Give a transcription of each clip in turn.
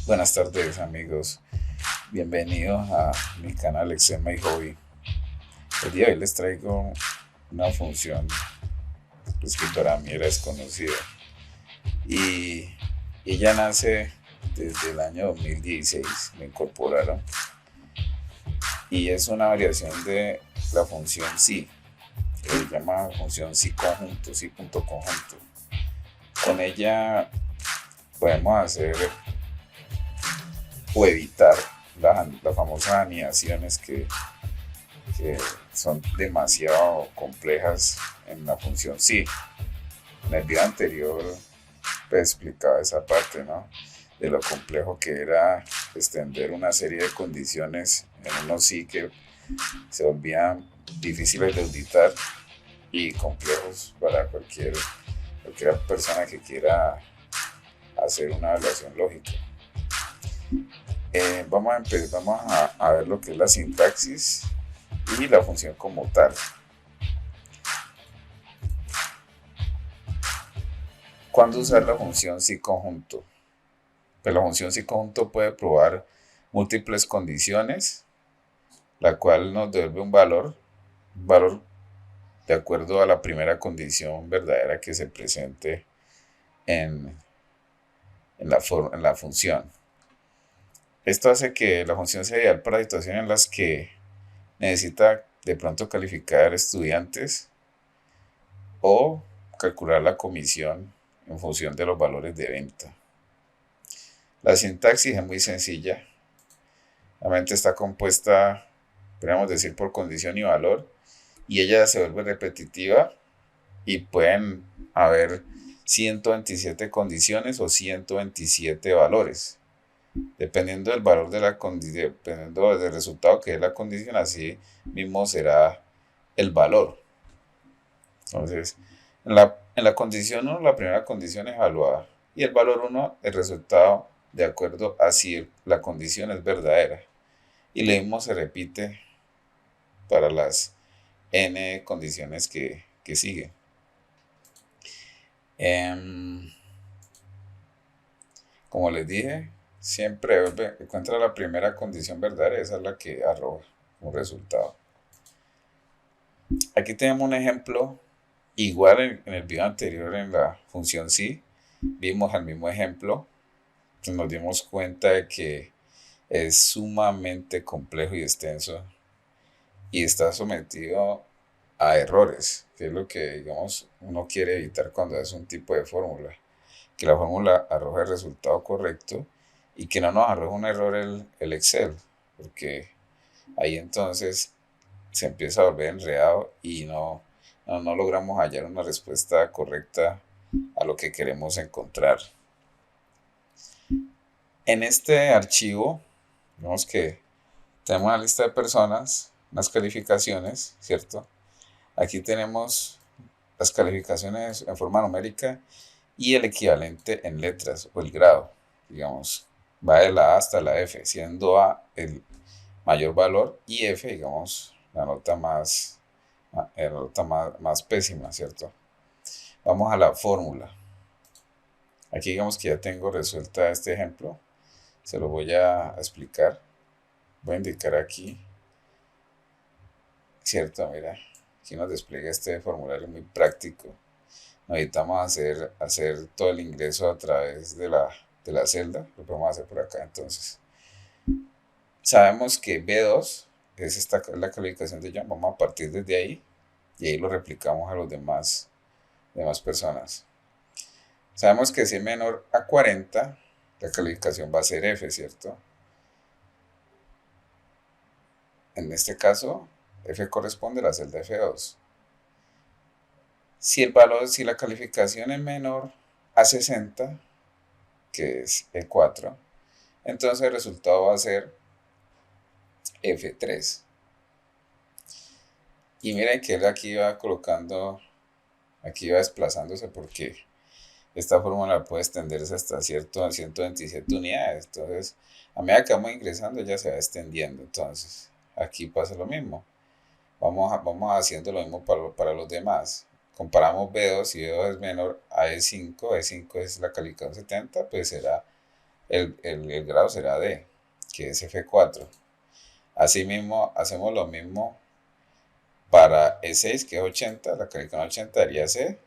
Buenas tardes amigos, bienvenidos a mi canal Extrema y Hobby. El día de hoy les traigo una función pues, que para mí era desconocida y ella nace desde el año 2016, me incorporaron y es una variación de la función sí, que se llama función sí conjunto, sí punto conjunto. Con ella podemos hacer o evitar las famosas anidaciones que son demasiado complejas en la función sí. En el video anterior pues, explicaba esa parte, ¿no? De lo complejo que era extender una serie de condiciones en unos sí que se volvían difíciles de auditar y complejos para cualquier persona que quiera hacer una evaluación lógica. Vamos a ver lo que es la sintaxis y la función como tal. ¿Cuándo usar la función sí conjunto? Pues la función sí conjunto puede probar múltiples condiciones, la cual nos devuelve un valor de acuerdo a la primera condición verdadera que se presente en la función. Esto hace que la función sea ideal para situaciones en las que necesita de pronto calificar estudiantes o calcular la comisión en función de los valores de venta. La sintaxis es muy sencilla. La mente está compuesta, podríamos decir, por condición y valor, y ella se vuelve repetitiva y pueden haber 127 condiciones o 127 valores. Dependiendo del valor de la condición, dependiendo del resultado que es la condición, así mismo será el valor. Entonces, en la condición 1, la primera condición es evaluada y el valor 1, el resultado de acuerdo a si la condición es verdadera. Y lo mismo se repite para las n condiciones que siguen. Como les dije, siempre encuentra la primera condición verdadera, esa es la que arroja un resultado. Aquí tenemos un ejemplo igual en el video anterior en la función sí, vimos el mismo ejemplo, nos dimos cuenta de que es sumamente complejo y extenso y está sometido a errores, que es lo que digamos uno quiere evitar cuando es un tipo de fórmula, que la fórmula arroje el resultado correcto y que no nos arroje un error el Excel, porque ahí entonces se empieza a volver enredado y no logramos hallar una respuesta correcta a lo que queremos encontrar. En este archivo, vemos que tenemos una lista de personas, unas calificaciones, ¿cierto? Aquí tenemos las calificaciones en forma numérica y el equivalente en letras o el grado, digamos, va de la A hasta la F, siendo A el mayor valor y F, digamos, la nota más pésima, ¿cierto? Vamos a la fórmula. Aquí digamos que ya tengo resuelta este ejemplo. Se lo voy a explicar. Voy a indicar aquí. ¿Cierto? Mira, aquí nos despliega este formulario muy práctico. Necesitamos hacer todo el ingreso a través de la celda. Lo podemos hacer por acá entonces. Sabemos que B2 es la calificación de John. Vamos a partir desde ahí y ahí lo replicamos a los demás personas. Sabemos que si es menor a 40, la calificación va a ser F, ¿cierto? En este caso, F corresponde a la celda F2. Si la calificación es menor a 60, que es E4, entonces el resultado va a ser F3. Y miren que él aquí va desplazándose porque esta fórmula puede extenderse hasta 127 unidades. Entonces, a medida que vamos ingresando, ya se va extendiendo. Entonces, aquí pasa lo mismo. Vamos haciendo lo mismo para los demás. Comparamos B2, si B2 es menor a E5 es la calificación 70, pues será el grado será D, que es F4. Asimismo, hacemos lo mismo para E6, que es 80, la calificación 80 daría C.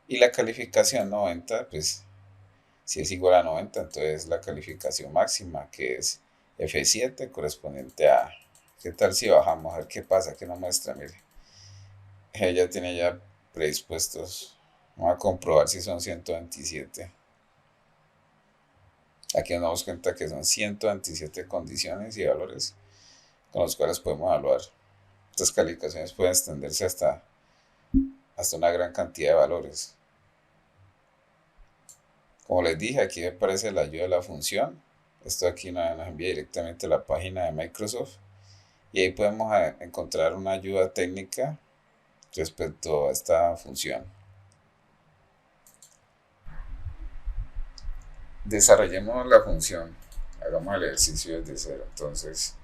Y la calificación 90, pues si es igual a 90, entonces la calificación máxima, que es F7, correspondiente a... ¿Qué tal si bajamos? A ver qué pasa, que no muestra, mire. Ella tiene ya predispuestos. Vamos a comprobar si son 127. Aquí nos damos cuenta que son 127 condiciones y valores con los cuales podemos evaluar. Estas calificaciones pueden extenderse hasta una gran cantidad de valores. Como les dije, aquí aparece la ayuda de la función. Esto aquí nos envía directamente a la página de Microsoft. Y ahí podemos encontrar una ayuda técnica respecto a esta función. Desarrollemos la función. Hagamos el ejercicio desde cero. Entonces,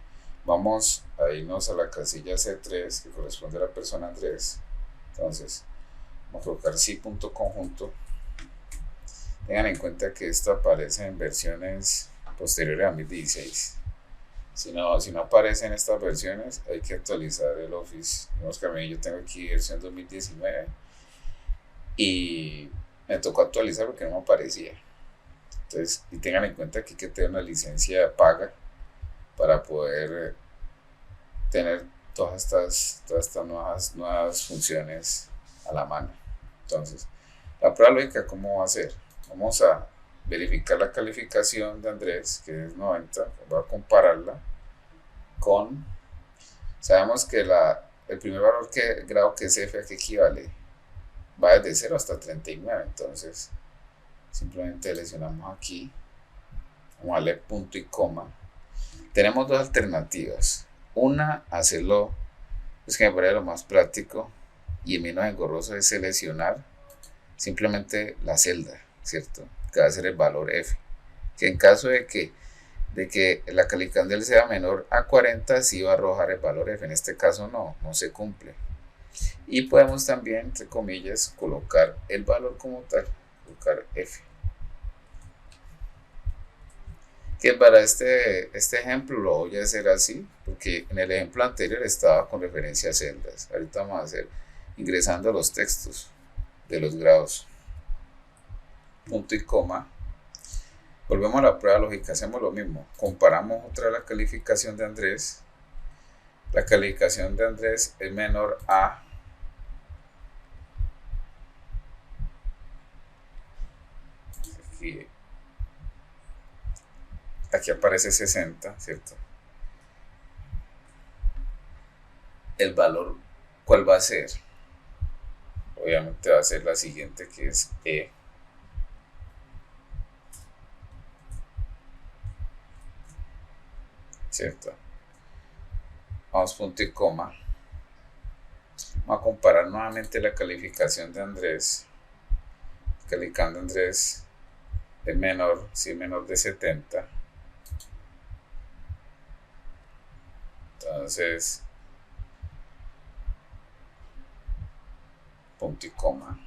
vamos a irnos a la casilla C3, que corresponde a la persona Andrés. Entonces, vamos a colocar si.conjunto. Tengan en cuenta que esto aparece en versiones posteriores a 2016. Si no aparecen estas versiones, hay que actualizar el Office. Digamos que a mí yo tengo aquí versión 2019 y me tocó actualizar porque no me aparecía. Entonces, y tengan en cuenta que hay que tener una licencia paga para poder tener todas estas nuevas funciones a la mano. Entonces, la prueba lógica, ¿cómo va a ser? Vamos a verificar la calificación de Andrés, que es 90. Voy a compararla con... Sabemos que el primer grado que es F, ¿a qué equivale? Va desde 0 hasta 39. Entonces, simplemente seleccionamos aquí. Vamos a darle punto y coma. Tenemos dos alternativas. Una, hacerlo, es que me parece lo más práctico y menos engorroso, es seleccionar simplemente la celda, ¿cierto? Que va a ser el valor F. Que en caso de que la calificación del sea menor a 40, sí va a arrojar el valor F. En este caso no se cumple. Y podemos también, entre comillas, colocar el valor como tal, colocar F. Que para este ejemplo lo voy a hacer así, porque en el ejemplo anterior estaba con referencia a celdas. Ahorita vamos a hacer ingresando los textos de los grados. Punto y coma. Volvemos a la prueba lógica, hacemos lo mismo. Comparamos otra vez la calificación de Andrés. La calificación de Andrés es menor a aquí aparece 60, ¿cierto? El valor, ¿cuál va a ser? Obviamente va a ser la siguiente, que es E. ¿Cierto? Vamos punto y coma. Vamos a comparar nuevamente la calificación de Andrés. Calificando Andrés es menor, si es menor de 70. Entonces, punto y coma.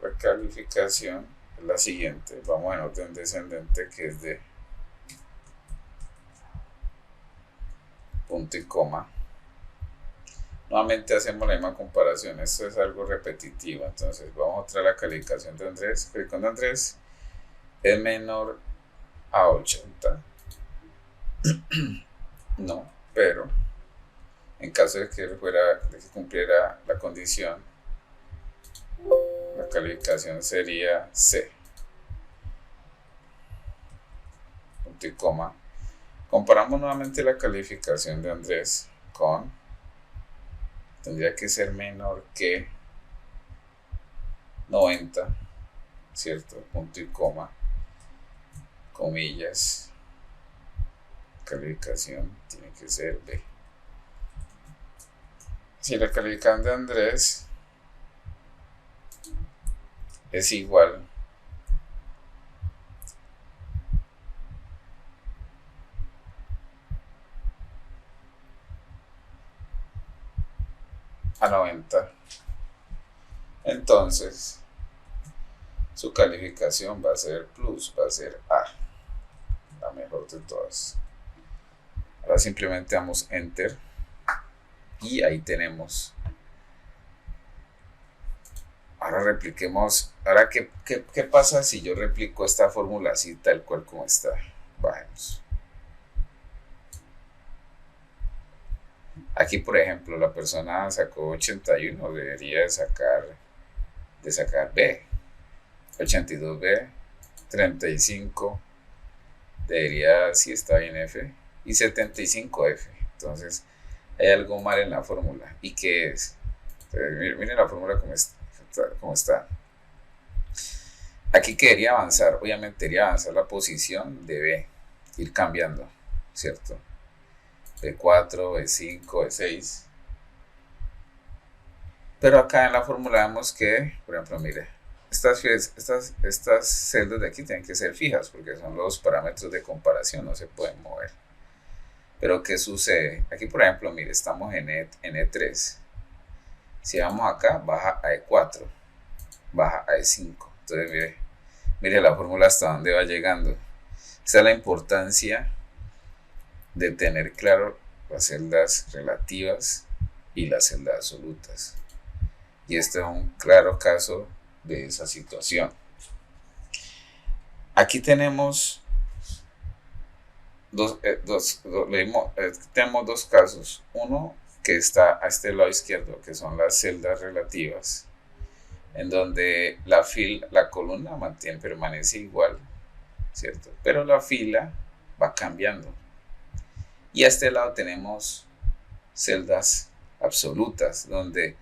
La calificación es la siguiente. Vamos en orden descendente, que es de punto y coma. Nuevamente hacemos la misma comparación. Esto es algo repetitivo. Entonces vamos a traer la calificación de Andrés. Calificando Andrés es menor a 80. No, pero en caso de que cumpliera la condición, la calificación sería C. Punto y coma. Comparamos nuevamente la calificación de Andrés con... Tendría que ser menor que 90, ¿cierto? Punto y coma, comillas. Calificación tiene que ser B. Si la calificación de Andrés es igual a 90, entonces su calificación va a ser plus, va a ser A. valor de todas. Ahora simplemente damos enter y ahí tenemos. Ahora repliquemos. Ahora, ¿qué pasa si yo replico esta fórmula así tal cual como está? Bajemos. Aquí, por ejemplo, la persona sacó 81, debería de sacar B. 82B, 35, debería, si está bien F, y 75F. Entonces, hay algo mal en la fórmula. ¿Y qué es? Entonces, miren la fórmula como está. Aquí quería avanzar, obviamente quería avanzar la posición de B, ir cambiando, ¿cierto? B4, B5, B6. Pero acá en la fórmula vemos que, por ejemplo, mire, estas celdas de aquí tienen que ser fijas porque son los parámetros de comparación, no se pueden mover. Pero ¿qué sucede? Aquí, por ejemplo, mire, estamos en E3. Si vamos acá, baja a E4, baja a E5. Entonces, mire la fórmula hasta dónde va llegando. Esa es la importancia de tener claro las celdas relativas y las celdas absolutas. Y este es un claro caso de esa situación. Aquí tenemos tenemos dos casos. Uno que está a este lado izquierdo, que son las celdas relativas, en donde la columna permanece igual, ¿cierto? Pero la fila va cambiando. Y a este lado tenemos celdas absolutas, donde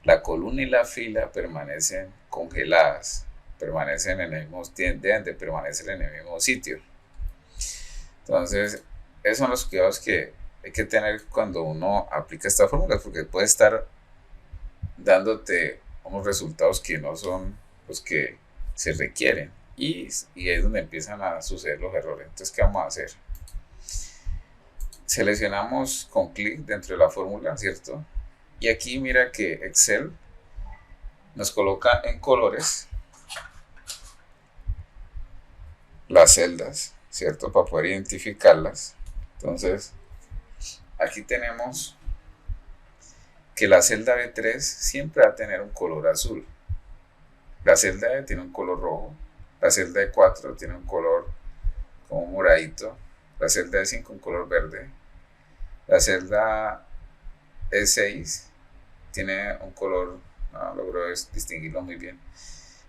la columna y la fila permanecen congeladas, deben de permanecer en el mismo sitio. Entonces, esos son los cuidados que hay que tener cuando uno aplica esta fórmula, porque puede estar dándote unos resultados que no son los que se requieren, y ahí es donde empiezan a suceder los errores. Entonces, ¿qué vamos a hacer? Seleccionamos con clic dentro de la fórmula, ¿cierto? Y aquí mira que Excel nos coloca en colores las celdas, ¿cierto? Para poder identificarlas. Entonces, aquí tenemos que la celda B3 siempre va a tener un color azul. La celda E tiene un color rojo. La celda E4 tiene un color como moradito. La celda E5 un color verde. La celda E6 tiene un color, no logro distinguirlo muy bien.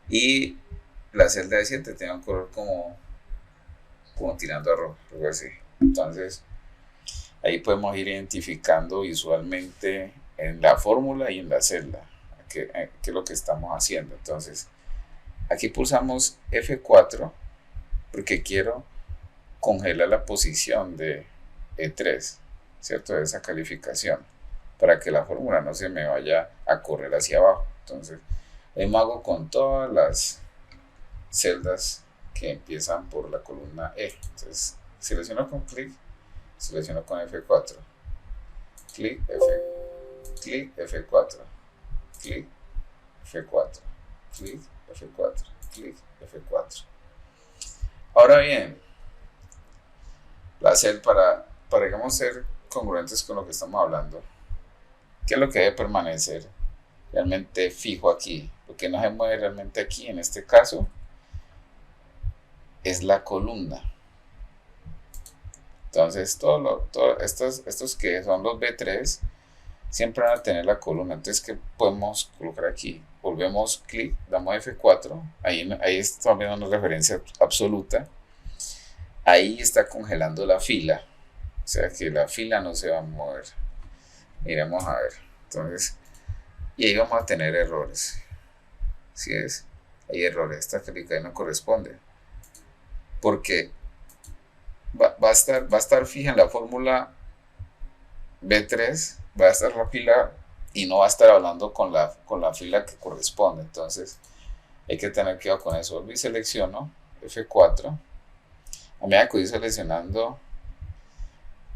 Y la celda E7 tiene un color como tirando a rojo, algo así. Entonces, ahí podemos ir identificando visualmente en la fórmula y en la celda qué es lo que estamos haciendo. Entonces, aquí pulsamos F4 porque quiero congelar la posición de E3, ¿cierto? De esa calificación, para que la fórmula no se me vaya a correr hacia abajo. Entonces, ahí me hago con todas las celdas que empiezan por la columna E. Entonces, selecciono con clic, selecciono con F4, clic, clic, F4, clic, F4, clic, F4, clic, F4. Ahora bien, la celda para digamos ser congruentes con lo que estamos hablando, ¿qué es lo que debe permanecer realmente fijo aquí? Lo que no se mueve realmente aquí, en este caso, es la columna. Entonces, estos que son los B3 siempre van a tener la columna. Entonces, ¿qué podemos colocar aquí? Volvemos clic, damos F4, ahí está viendo una referencia absoluta. Ahí está congelando la fila, o sea que la fila no se va a mover. Miremos a ver. Entonces, y ahí vamos a tener errores. ¿Sí es? Hay errores. Esta clic ahí no corresponde, porque va a estar fija en la fórmula B3, va a estar la fila y no va a estar hablando con la fila que corresponde. Entonces hay que tener cuidado con eso. Volví y selecciono F4. A medida que voy seleccionando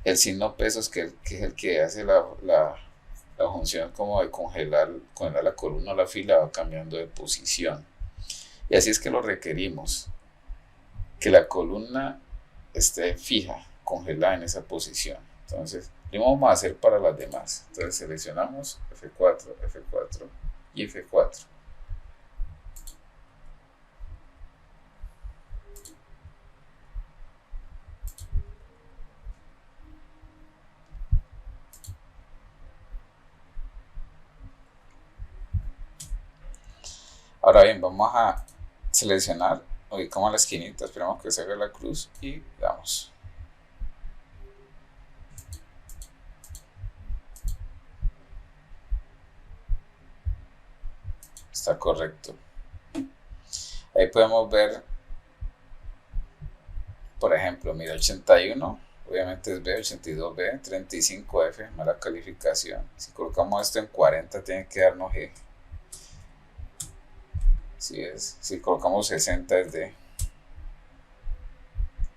el signo pesos, que es el que hace la función como de congelar la columna o la fila, va cambiando de posición. Y así es que lo requerimos, que la columna esté fija, congelada en esa posición. Entonces, lo vamos a hacer para las demás. Entonces seleccionamos F4, F4 y F4. Ahora bien, vamos a seleccionar, ubicamos la esquinita, esperamos que se haga la cruz y damos. Está correcto. Ahí podemos ver, por ejemplo, mira, 81, obviamente es B, 82B, 35F, mala calificación. Si colocamos esto en 40, tiene que darnos G. Si colocamos 60 es D.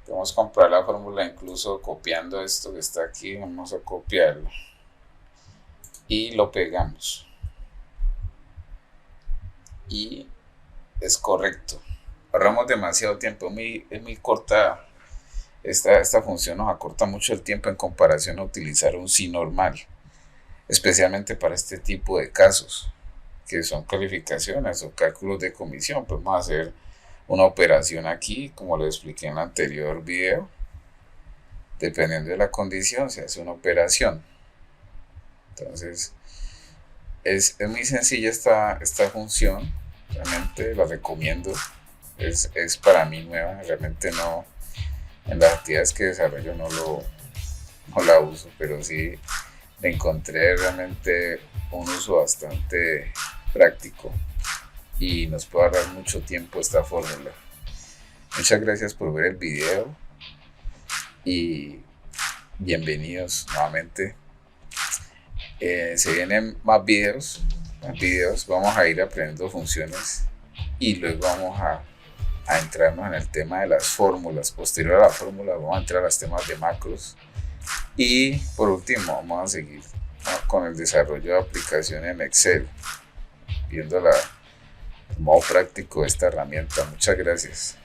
Podemos comprar la fórmula incluso copiando esto que está aquí. Vamos a copiarlo y lo pegamos y es correcto. Ahorramos demasiado tiempo, es muy corta. Esta función nos acorta mucho el tiempo en comparación a utilizar un sí normal, especialmente para este tipo de casos que son calificaciones o cálculos de comisión. Podemos hacer una operación aquí, como lo expliqué en el anterior video. Dependiendo de la condición se hace una operación. Entonces es muy sencilla esta función, realmente la recomiendo. Es para mí nueva, realmente no, en las actividades que desarrollo no la uso, pero sí le encontré realmente un uso bastante práctico y nos puede ahorrar mucho tiempo esta fórmula. Muchas gracias por ver el video y bienvenidos nuevamente. Se vienen más videos, vamos a ir aprendiendo funciones y luego vamos a entrarnos en el tema de las fórmulas. Posterior a la fórmula vamos a entrar a los temas de macros y por último vamos a seguir con el desarrollo de aplicación en Excel, viendo el modo práctico de esta herramienta. Muchas gracias.